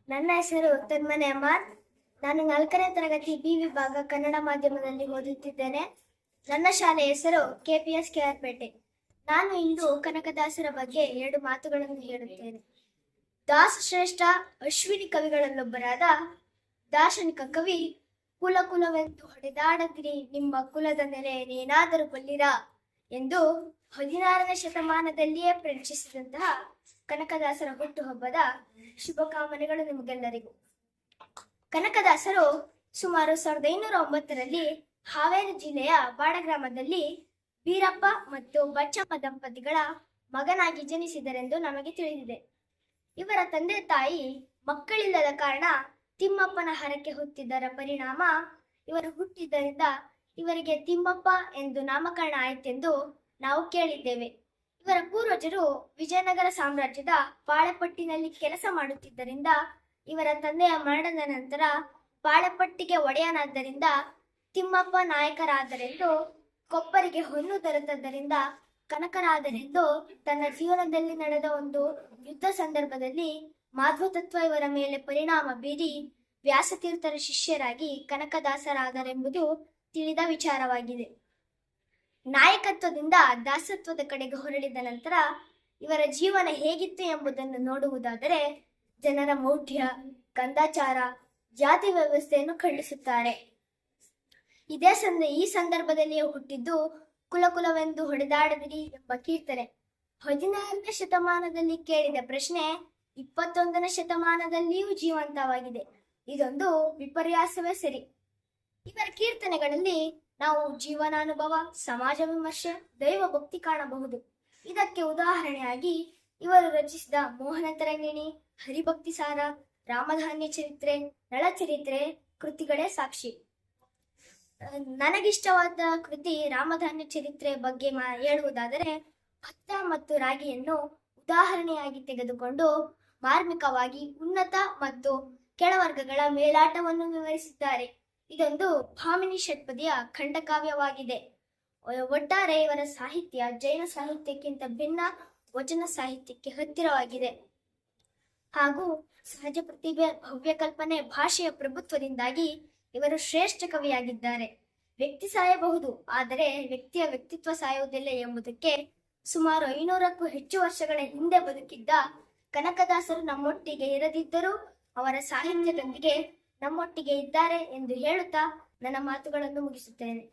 ನನ್ನ ಹೆಸರು ತನ್ಮನೆ ಅಮರ್. ನಾನು 4ನೇ ತರಗತಿ ಬಿ ವಿಭಾಗ ಕನ್ನಡ ಮಾಧ್ಯಮದಲ್ಲಿ ಓದುತ್ತಿದ್ದೇನೆ. ನನ್ನ ಶಾಲೆಯ ಹೆಸರು KPS KR ಪೇಟೆ. ನಾನು ಇಂದು ಕನಕದಾಸರ ಬಗ್ಗೆ 2 ಮಾತುಗಳನ್ನು ಹೇಳುತ್ತೇನೆ. ದಾಸಶ್ರೇಷ್ಠ ಅಶ್ವಿನಿ ಕವಿಗಳಲ್ಲೊಬ್ಬರಾದ ದಾರ್ಶನಿಕ ಕವಿ ಕುಲ ಕುಲವೆಂದು ಹೊಡೆದಾಡದಿರಿ ನಿಮ್ಮ ಕುಲದ ನೆಲೆ ನೇನಾದರೂ ಬಲ್ಲಿರ ಎಂದು 16ನೇ ಶತಮಾನದಲ್ಲಿಯೇ ಪ್ರವೇಶಿಸಿದಂತಹ ಕನಕದಾಸರ ಹುಟ್ಟುಹಬ್ಬದ ಶುಭಕಾಮನೆಗಳು ನಿಮಗೆಲ್ಲರಿಗೂ. ಕನಕದಾಸರು ಸುಮಾರು 1509ರಲ್ಲಿ ಹಾವೇರಿ ಜಿಲ್ಲೆಯ ಬಾಡಗ್ರಾಮದಲ್ಲಿ ಬೀರಪ್ಪ ಮತ್ತು ಬಚ್ಚಮ್ಮ ದಂಪತಿಗಳ ಮಗನಾಗಿ ಜನಿಸಿದರೆಂದು ನಮಗೆ ತಿಳಿದಿದೆ. ಇವರ ತಂದೆ ತಾಯಿ ಮಕ್ಕಳಿಲ್ಲದ ಕಾರಣ ತಿಮ್ಮಪ್ಪನ ಹರಕೆ ಹೊತ್ತಿದ್ದರ ಪರಿಣಾಮ ಇವರು ಹುಟ್ಟಿದ್ದರಿಂದ ಇವರಿಗೆ ತಿಮ್ಮಪ್ಪ ಎಂದು ನಾಮಕರಣ ಆಯಿತೆಂದು ನಾವು ಕೇಳಿದ್ದೇವೆ. ಇವರ ಪೂರ್ವಜರು ವಿಜಯನಗರ ಸಾಮ್ರಾಜ್ಯದ ಪಾಳೆಪಟ್ಟಿನಲ್ಲಿ ಕೆಲಸ ಮಾಡುತ್ತಿದ್ದರಿಂದ ಇವರ ತಂದೆಯ ಮರಣದ ನಂತರ ಪಾಳೆಪಟ್ಟಿಗೆ ಒಡೆಯನಾದ್ದರಿಂದ ತಿಮ್ಮಪ್ಪ ನಾಯಕರಾದರೆಂದು, ಕೊಪ್ಪರಿಗೆ ಹೊನ್ನು ದೊರೆತದ್ದರಿಂದ ಕನಕರಾದರೆಂದು, ತನ್ನ ಜೀವನದಲ್ಲಿ ನಡೆದ ಒಂದು ಯುದ್ಧ ಸಂದರ್ಭದಲ್ಲಿ ಮಾಧ್ವತತ್ವ ಇವರ ಮೇಲೆ ಪರಿಣಾಮ ಬೀರಿ ವ್ಯಾಸತೀರ್ಥರ ಶಿಷ್ಯರಾಗಿ ಕನಕದಾಸರಾದರೆಂಬುದು ತಿಳಿದ ವಿಚಾರವಾಗಿದೆ. ನಾಯಕತ್ವದಿಂದ ದಾಸತ್ವದ ಕಡೆಗೆ ಹೊರಳಿದ ನಂತರ ಇವರ ಜೀವನ ಹೇಗಿತ್ತು ಎಂಬುದನ್ನು ನೋಡುವುದಾದರೆ ಜನರ ಮೌಢ್ಯ, ಕಂದಾಚಾರ, ಜಾತಿ ವ್ಯವಸ್ಥೆಯನ್ನು ಖಂಡಿಸುತ್ತಾರೆ. ಈ ಸಂದರ್ಭದಲ್ಲಿಯೇ ಹುಟ್ಟಿದ್ದು ಕುಲಕುಲವೆಂದು ಹೊಡೆದಾಡದಿರಿ ಎಂಬ ಕೀರ್ತನೆ 16ನೇ ಶತಮಾನದಲ್ಲಿ ಕೇಳಿದ ಪ್ರಶ್ನೆ 21ನೇ ಶತಮಾನದಲ್ಲಿಯೂ ಜೀವಂತವಾಗಿದೆ. ಇದೊಂದು ವಿಪರ್ಯಾಸವೇ ಸರಿ. ಇವರ ಕೀರ್ತನೆಗಳಲ್ಲಿ ನಾವು ಜೀವನಾನುಭವ, ಸಮಾಜ ವಿಮರ್ಶೆ, ದೈವ ಭಕ್ತಿ ಕಾಣಬಹುದು. ಇದಕ್ಕೆ ಉದಾಹರಣೆಯಾಗಿ ಇವರು ರಚಿಸಿದ ಮೋಹನ ತರಂಗಿಣಿ, ಹರಿಭಕ್ತಿ ಸಾರ, ರಾಮಧಾನ್ಯ ಚರಿತ್ರೆ, ನಳಚರಿತ್ರೆ ಕೃತಿಗಳೇ ಸಾಕ್ಷಿ. ನನಗಿಷ್ಟವಾದ ಕೃತಿ ರಾಮಧಾನ್ಯ ಚರಿತ್ರೆ ಬಗ್ಗೆ ಹೇಳುವುದಾದರೆ, ಭತ್ತ ಮತ್ತು ರಾಗಿಯನ್ನು ಉದಾಹರಣೆಯಾಗಿ ತೆಗೆದುಕೊಂಡು ಮಾರ್ಮಿಕವಾಗಿ ಉನ್ನತ ಮತ್ತು ಕೆಳವರ್ಗಗಳ ಮೇಲಾಟವನ್ನು ವಿವರಿಸಿದ್ದಾರೆ. ಇದೊಂದು ಭಾಮಿನಿ ಷಟ್ಪದಿಯ ಖಂಡಕಾವ್ಯವಾಗಿದೆ. ಒಟ್ಟಾರೆ ಇವರ ಸಾಹಿತ್ಯ ಜೈನ ಸಾಹಿತ್ಯಕ್ಕಿಂತ ಭಿನ್ನ ವಚನ ಸಾಹಿತ್ಯಕ್ಕೆ ಹತ್ತಿರವಾಗಿದೆ ಹಾಗೂ ಸಹಜ ಪ್ರತಿಭೆ, ಭವ್ಯ ಕಲ್ಪನೆ, ಭಾಷೆಯ ಪ್ರಭುತ್ವದಿಂದಾಗಿ ಇವರು ಶ್ರೇಷ್ಠ ಕವಿಯಾಗಿದ್ದಾರೆ. ವ್ಯಕ್ತಿ ಸಾಯಬಹುದು, ಆದರೆ ವ್ಯಕ್ತಿಯ ವ್ಯಕ್ತಿತ್ವ ಸಾಯುವುದಿಲ್ಲ ಎಂಬುದಕ್ಕೆ ಸುಮಾರು 500ಕ್ಕೂ ಹೆಚ್ಚು ವರ್ಷಗಳ ಹಿಂದೆ ಬದುಕಿದ್ದ ಕನಕದಾಸರು ನಮ್ಮೊಟ್ಟಿಗೆ ಇರದಿದ್ದರೂ ಅವರ ಸಾಹಿತ್ಯದೊಂದಿಗೆ ನಮ್ಮೊಟ್ಟಿಗೆ ಇದ್ದಾರೆ ಎಂದು ಹೇಳುತ್ತಾ ನನ್ನ ಮಾತುಗಳನ್ನು ಮುಗಿಸುತ್ತೇನೆ.